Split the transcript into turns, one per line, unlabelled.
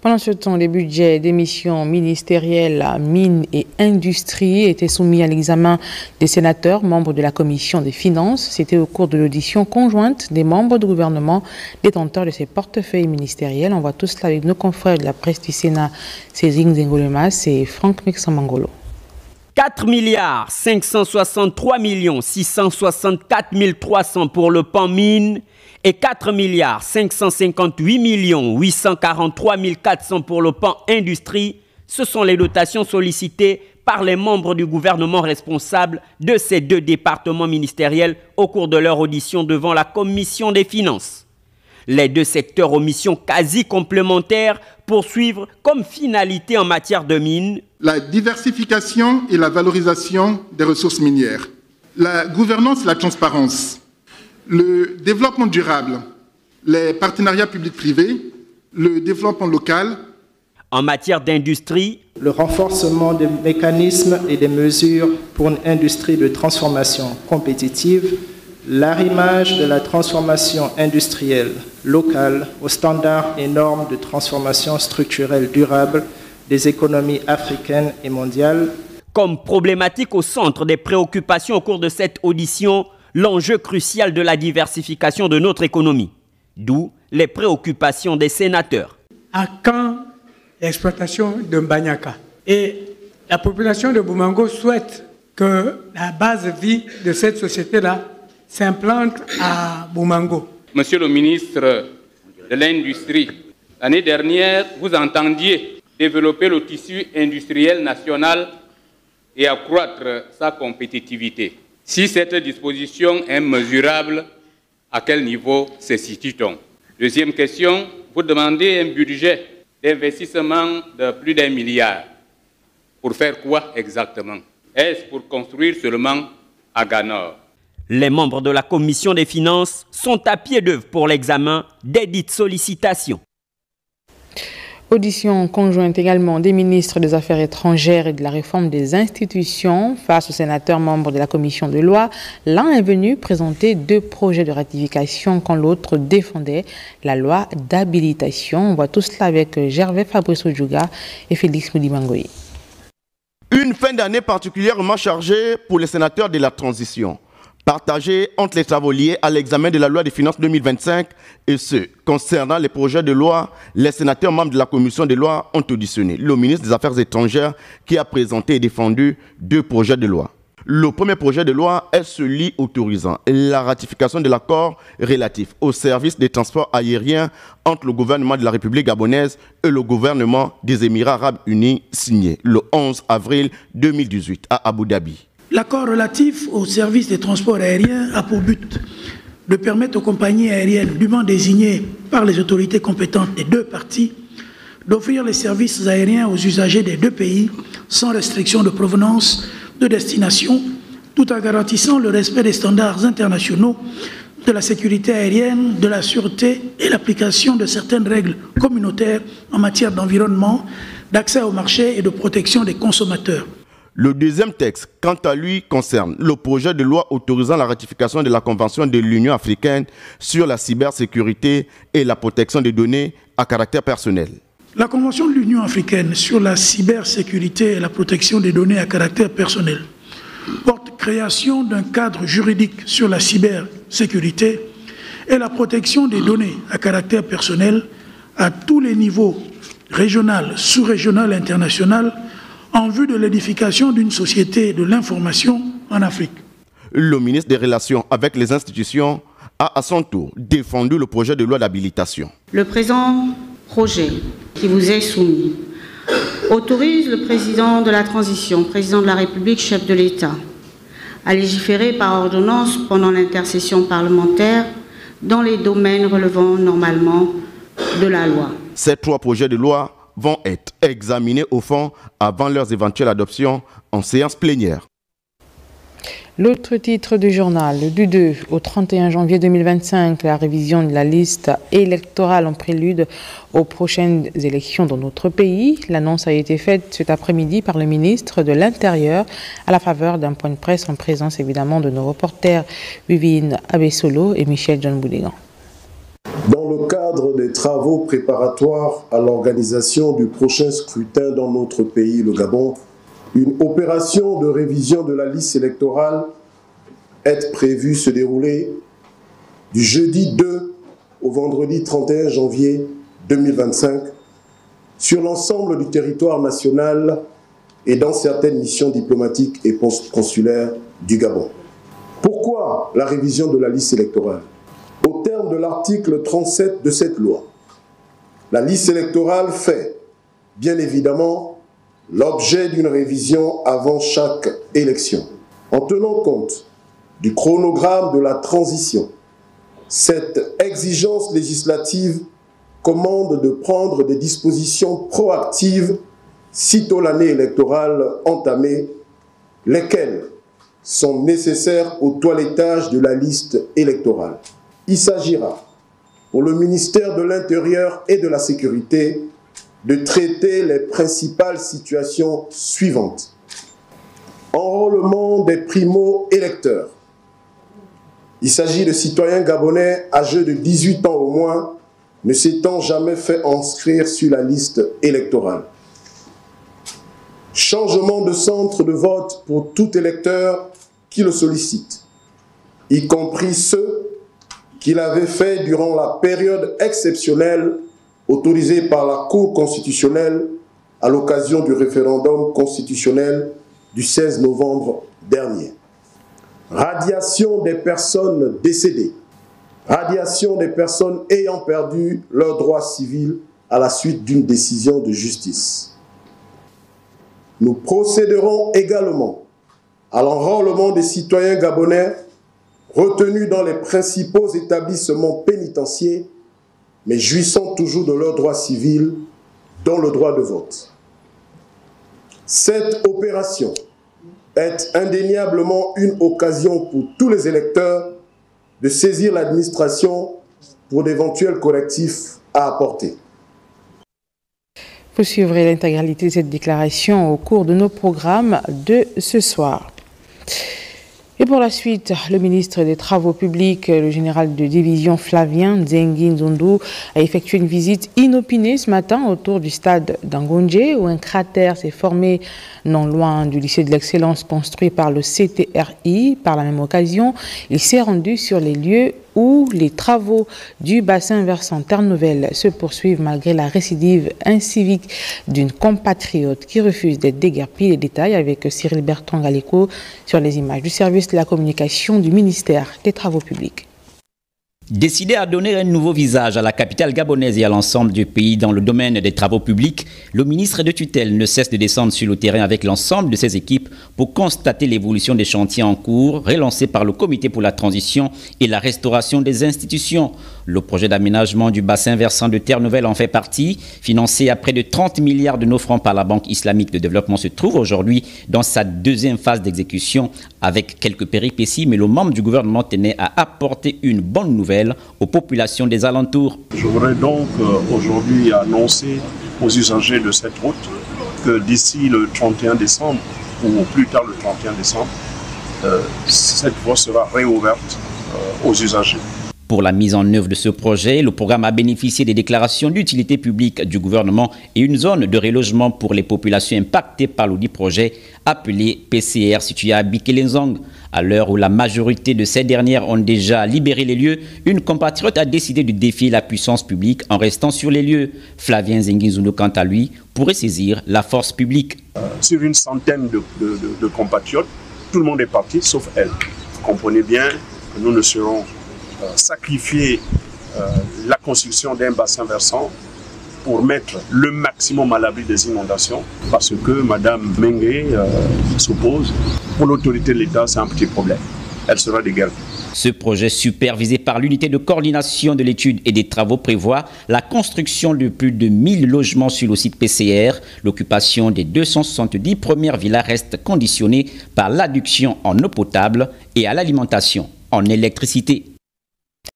Pendant ce temps, les budgets des missions ministérielles Mines et Industrie étaient soumis à l'examen des sénateurs, membres de la Commission des finances. C'était au cours de l'audition conjointe des membres du gouvernement détenteurs de ces portefeuilles ministériels. On voit tout cela avec nos confrères de la presse du Sénat, Cézine Zengolemas et Franck Mexamangolo.
4 milliards 563 664 300 pour le pan mine et 4 milliards 558 843 400 pour le pan industrie. Ce sont les dotations sollicitées par les membres du gouvernement responsables de ces deux départements ministériels au cours de leur audition devant la Commission des finances. Les deux secteurs aux missions quasi complémentaires poursuivent comme finalité en matière de mines
la diversification et la valorisation des ressources minières, la gouvernance et la transparence, le développement durable, les partenariats publics-privés, le développement local.
En matière d'industrie,
le renforcement des mécanismes et des mesures pour une industrie de transformation compétitive, l'arrimage de la transformation industrielle locale aux standards et normes de transformation structurelle durable des économies africaines et mondiales.
Comme problématique au centre des préoccupations au cours de cette audition, l'enjeu crucial de la diversification de notre économie, d'où les préoccupations des sénateurs.
À quand l'exploitation de Mbanyaka? Et la population de Boumango souhaite que la base vie de cette société-là s'implante à Boumango.
Monsieur le ministre de l'Industrie, l'année dernière, vous entendiez développer le tissu industriel national et accroître sa compétitivité. Si cette disposition est mesurable, à quel niveau se situe-t-on? Deuxième question, vous demandez un budget d'investissement de plus d'1 milliard. Pour faire quoi exactement? Est-ce pour construire seulement à Ganor?
Les membres de la Commission des finances sont à pied d'œuvre pour l'examen des dites sollicitations.
Audition conjointe également des ministres des Affaires étrangères et de la réforme des institutions face aux sénateurs membres de la commission de loi. L'un est venu présenter deux projets de ratification quand l'autre défendait la loi d'habilitation. On voit tout cela avec Gervais Fabrice Odjouga et Félix Moudimangoyi.
Une fin d'année particulièrement chargée pour les sénateurs de la transition. Partagés entre les travaux liés à l'examen de la loi des finances 2025 et ceux concernant les projets de loi, les sénateurs membres de la commission des lois ont auditionné le ministre des Affaires étrangères qui a présenté et défendu deux projets de loi. Le premier projet de loi est celui autorisant la ratification de l'accord relatif au service des transports aériens entre le gouvernement de la République gabonaise et le gouvernement des Émirats arabes unis signé le 11 avril 2018 à Abu Dhabi.
L'accord relatif au service des transports aériens a pour but de permettre aux compagnies aériennes dûment désignées par les autorités compétentes des deux parties d'offrir les services aériens aux usagers des deux pays sans restriction de provenance, de destination, tout en garantissant le respect des standards internationaux de la sécurité aérienne, de la sûreté et l'application de certaines règles communautaires en matière d'environnement, d'accès au marché et de protection des consommateurs.
Le deuxième texte, quant à lui, concerne le projet de loi autorisant la ratification de la Convention de l'Union africaine sur la cybersécurité et la protection des données à caractère personnel.
La Convention de l'Union africaine sur la cybersécurité et la protection des données à caractère personnel porte création d'un cadre juridique sur la cybersécurité et la protection des données à caractère personnel à tous les niveaux, régional, sous-régional et international, en vue de l'édification d'une société de l'information en Afrique.
Le ministre des Relations avec les institutions a à son tour défendu le projet de loi d'habilitation.
Le présent projet qui vous est soumis autorise le président de la transition, président de la République, chef de l'État, à légiférer par ordonnance pendant l'intercession parlementaire dans les domaines relevant normalement de la loi.
Ces trois projets de loi vont être examinés au fond avant leur éventuelle adoption en séance plénière.
L'autre titre du journal, du 2 au 31 janvier 2025, la révision de la liste électorale en prélude aux prochaines élections dans notre pays. L'annonce a été faite cet après-midi par le ministre de l'Intérieur à la faveur d'un point de presse en présence évidemment de nos reporters Vivine Abessolo et Michel John Bouligan.
Dans le cadre des travaux préparatoires à l'organisation du prochain scrutin dans notre pays, le Gabon, une opération de révision de la liste électorale est prévue se dérouler du jeudi 2 au vendredi 31 janvier 2025 sur l'ensemble du territoire national et dans certaines missions diplomatiques et consulaires du Gabon. Pourquoi la révision de la liste électorale? Au terme de l'article 37 de cette loi, la liste électorale fait, bien évidemment, l'objet d'une révision avant chaque élection. En tenant compte du chronogramme de la transition, cette exigence législative commande de prendre des dispositions proactives sitôt l'année électorale entamée, lesquelles sont nécessaires au toilettage de la liste électorale. Il s'agira, pour le ministère de l'Intérieur et de la Sécurité, de traiter les principales situations suivantes. Enrôlement des primo-électeurs. Il s'agit de citoyens gabonais âgés de 18 ans au moins, ne s'étant jamais fait inscrire sur la liste électorale. Changement de centre de vote pour tout électeur qui le sollicite, y compris ceux qu'il avait fait durant la période exceptionnelle autorisée par la Cour constitutionnelle à l'occasion du référendum constitutionnel du 16 novembre dernier. Radiation des personnes décédées, radiation des personnes ayant perdu leurs droits civils à la suite d'une décision de justice. Nous procéderons également à l'enrôlement des citoyens gabonais retenus dans les principaux établissements pénitentiaires, mais jouissant toujours de leurs droits civils, dont le droit de vote. Cette opération est indéniablement une occasion pour tous les électeurs de saisir l'administration pour d'éventuels correctifs à apporter.
Vous suivrez l'intégralité de cette déclaration au cours de nos programmes de ce soir. Et pour la suite, le ministre des Travaux publics, le général de division Flavien Nzengi Nzondu, a effectué une visite inopinée ce matin autour du stade d'Angonje, où un cratère s'est formé non loin du lycée de l'excellence construit par le CTRI. Par la même occasion, il s'est rendu sur les lieux où les travaux du bassin versant Terre Nouvelle se poursuivent malgré la récidive incivique d'une compatriote qui refuse d'être déguerpie. Les détails avec Cyril Bertrand Galéco sur les images du service de la communication du ministère des Travaux publics.
Décidé à donner un nouveau visage à la capitale gabonaise et à l'ensemble du pays dans le domaine des travaux publics, le ministre de tutelle ne cesse de descendre sur le terrain avec l'ensemble de ses équipes pour constater l'évolution des chantiers en cours, relancés par le Comité pour la transition et la restauration des institutions. Le projet d'aménagement du bassin versant de Terre Nouvelle en fait partie. Financé à près de 30 milliards de nos francs par la Banque islamique de développement, se trouve aujourd'hui dans sa deuxième phase d'exécution avec quelques péripéties, mais le membre du gouvernement tenait à apporter une bonne nouvelle aux populations des alentours.
Je voudrais donc aujourd'hui annoncer aux usagers de cette route que d'ici le 31 décembre, ou au plus tard le 31 décembre, cette voie sera réouverte aux usagers.
Pour la mise en œuvre de ce projet, le programme a bénéficié des déclarations d'utilité publique du gouvernement et une zone de relogement pour les populations impactées par l'audit projet appelé PCR situé à Bikelenzong. À l'heure où la majorité de ces dernières ont déjà libéré les lieux, une compatriote a décidé de défier la puissance publique en restant sur les lieux. Flavien Nzengi Nzondu, quant à lui, pourrait saisir la force publique.
Sur une centaine de compatriotes, tout le monde est parti sauf elle. Comprenez bien que nous ne serons sacrifier la construction d'un bassin versant pour mettre le maximum à l'abri des inondations parce que Mme Mengue s'oppose. Pour l'autorité de l'État, c'est un petit problème. Elle sera déguerpie.
Ce projet supervisé par l'unité de coordination de l'étude et des travaux prévoit la construction de plus de 1000 logements sur le site PCR. L'occupation des 270 premières villas reste conditionnée par l'adduction en eau potable et à l'alimentation en électricité.